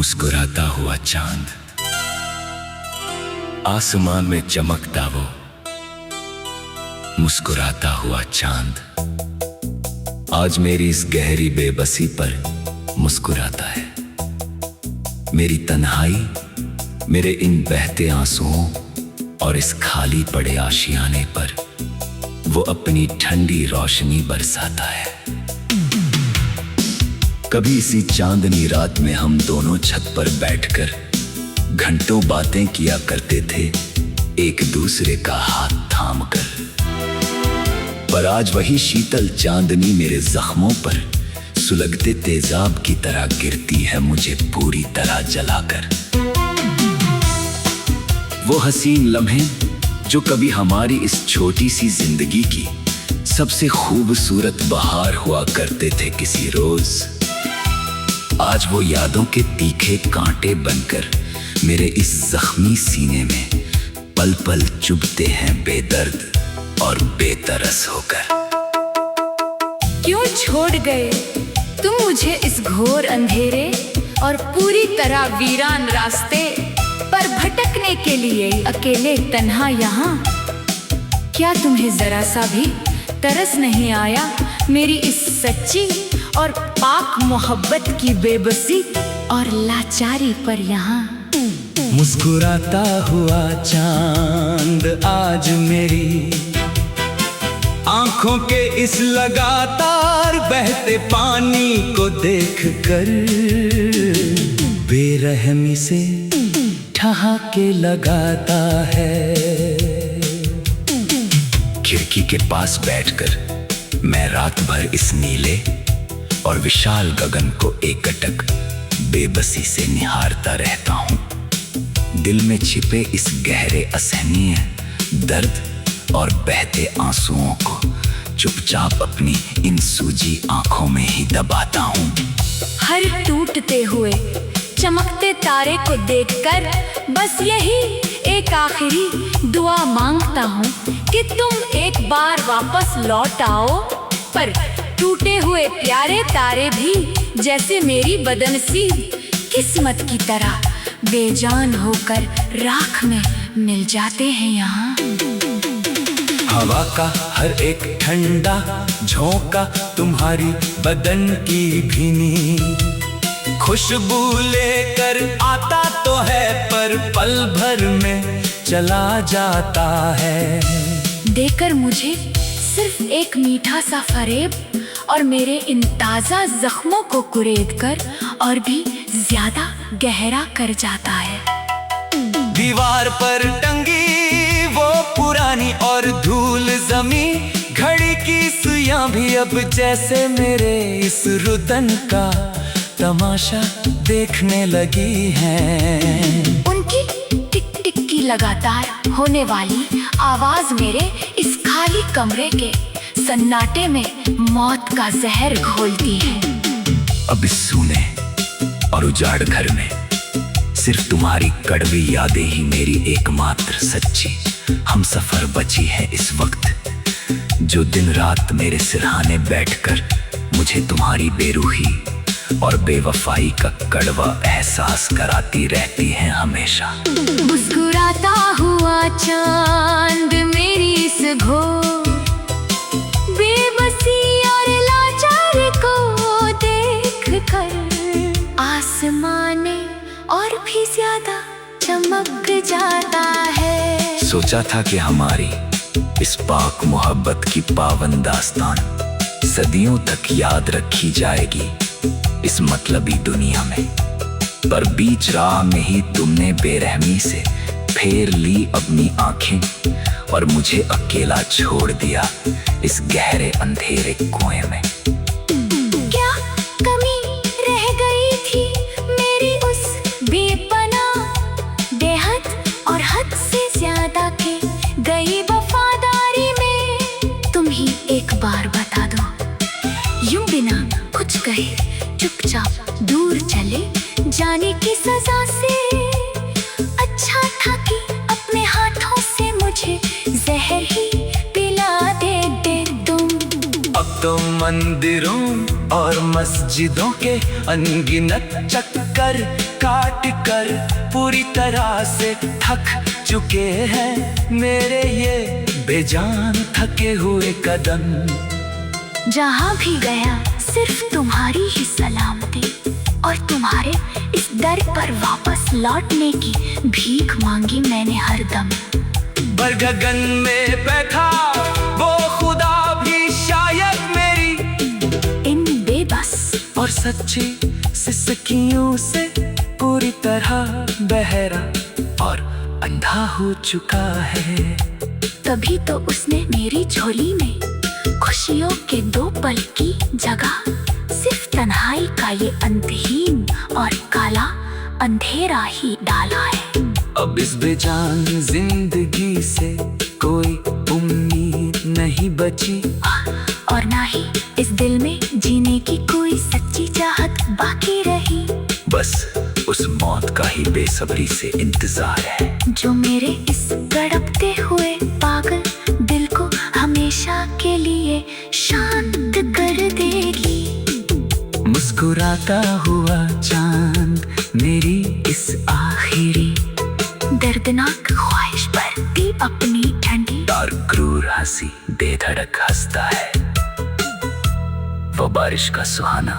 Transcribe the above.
मुस्कुराता हुआ चांद, आसमान में चमकता वो मुस्कुराता हुआ चांद, आज मेरी इस गहरी बेबसी पर मुस्कुराता है। मेरी तन्हाई, मेरे इन बहते आंसुओं और इस खाली पड़े आशियाने पर वो अपनी ठंडी रोशनी बरसाता है। कभी इसी चांदनी रात में हम दोनों छत पर बैठकर घंटों बातें किया करते थे, एक दूसरे का हाथ थामकर। पर आज वही शीतल चांदनी मेरे जख्मों पर सुलगते तेजाब की तरह गिरती है, मुझे पूरी तरह जलाकर। वो हसीन लम्हे जो कभी हमारी इस छोटी सी जिंदगी की सबसे खूबसूरत बहार हुआ करते थे किसी रोज, आज वो यादों के तीखे कांटे बनकर मेरे इस जख्मी सीने में पल पल चुभते हैं बेदर्द और बेतरस होकर। क्यों छोड़ गए तुम मुझे इस घोर अंधेरे और पूरी तरह वीरान रास्ते पर भटकने के लिए, अकेले तन्हा यहाँ? क्या तुम्हें जरा सा भी तरस नहीं आया मेरी इस सच्ची और पाक मोहब्बत की बेबसी और लाचारी पर यहाँ? मुस्कुराता हुआ चांद आज मेरी आंखों के इस लगातार बहते पानी को देखकर बेरहमी से ठहाके लगाता है। खिड़की के पास बैठकर मैं रात भर इस नीले और विशाल गगन को एकटक बेबसी से निहारता रहता हूँ, दिल में छिपे इस गहरे असहनीय दर्द और बहते आंसुओं को चुपचाप अपनी इन सूजी आंखों में ही दबाता हूँ। हर टूटते हुए चमकते तारे को देखकर बस यही एक आखिरी दुआ मांगता हूँ कि तुम एक बार वापस लौट आओ। पर टूटे हुए प्यारे तारे भी जैसे मेरी बदनसीब किस्मत की तरह बेजान होकर राख में मिल जाते हैं यहाँ। हवा का हर एक ठंडा झोंका तुम्हारी बदन की भीनी खुशबू लेकर आता तो है, पर पल भर में चला जाता है। देकर मुझे सिर्फ एक मीठा सा फरेब और मेरे इन ताजा जख्मों को कुरेद कर और भी ज्यादा गहरा कर जाता है। दीवार पर टंगी वो पुरानी और धूल जमी घड़ी की सुइयां भी अब जैसे मेरे इस रुदन का तमाशा देखने लगी हैं। उनकी टिक टिक की लगातार होने वाली आवाज मेरे इस खाली कमरे के सन्नाटे में मौत का जहर घोलती है। अब इस सूने और उजाड़ घर में सिर्फ तुम्हारी कड़वी यादें ही मेरी एकमात्र सच्ची हमसफर बची है इस वक्त, जो दिन रात मेरे सिरहाने बैठकर मुझे तुम्हारी बेरूही और बेवफाई का कड़वा एहसास कराती रहती है हमेशा। मुस्कुराता हुआ चांद मेरी इस घोर बेबसी और लाचारी को देखकर आसमाने और भी ज्यादा चमक जाता है। सोचा था कि हमारी इस पाक मोहब्बत की पावन दास्तान सदियों तक याद रखी जाएगी इस मतलबी दुनिया में, पर बीच राह में ही तुमने बेरहमी से फेर ली अपनी आंखें और मुझे अकेला छोड़ दिया इस गहरे अंधेरे कुएं में। क्या कमी रह गई थी मेरी उस बेपनाह बेहद और हद से ज्यादा के गई वफादारी में? तुम ही एक बार बता दो। यूं बिना कुछ कहे चुपचाप दूर चले जाने की सजा से अच्छा था कि अपने हाथों से मुझे जहर ही पिला दे तुम। अब तो मंदिरों और मस्जिदों के अनगिनत चक्कर कर काट कर पूरी तरह से थक चुके हैं मेरे ये बेजान थके हुए कदम। जहाँ भी गया सिर्फ तुम्हारी ही सलामती और तुम्हारे इस दर पर वापस लौटने की भीख मांगी मैंने हरदम। पर गगन में बैठा वो खुदा भी शायद मेरी इन बेबस और सच्ची सिसकियों से पूरी तरह बहरा और अंधा हो चुका है। तभी तो उसने मेरी झोली में खुशियों के 2 पल की जगह सिर्फ तन्हाई का ये अंतहीन और काला अंधेरा ही डाला है। अब इस बेजान जिंदगी से कोई उम्मीद नहीं बची और ना ही इस दिल में जीने की कोई सच्ची चाहत बाकी रही। बस उस मौत का ही बेसब्री से इंतजार है जो मेरे इस तड़पते हुए पागल दिल को हमेशा के लिए शांत कर देगी। मुस्कुराता हुआ चांद मेरी इस आखिरी दर्दनाक ख्वाहिश पर दी अपनी ठंडी और क्रूर हंसी बेधड़क हंसता है। वो बारिश का सुहाना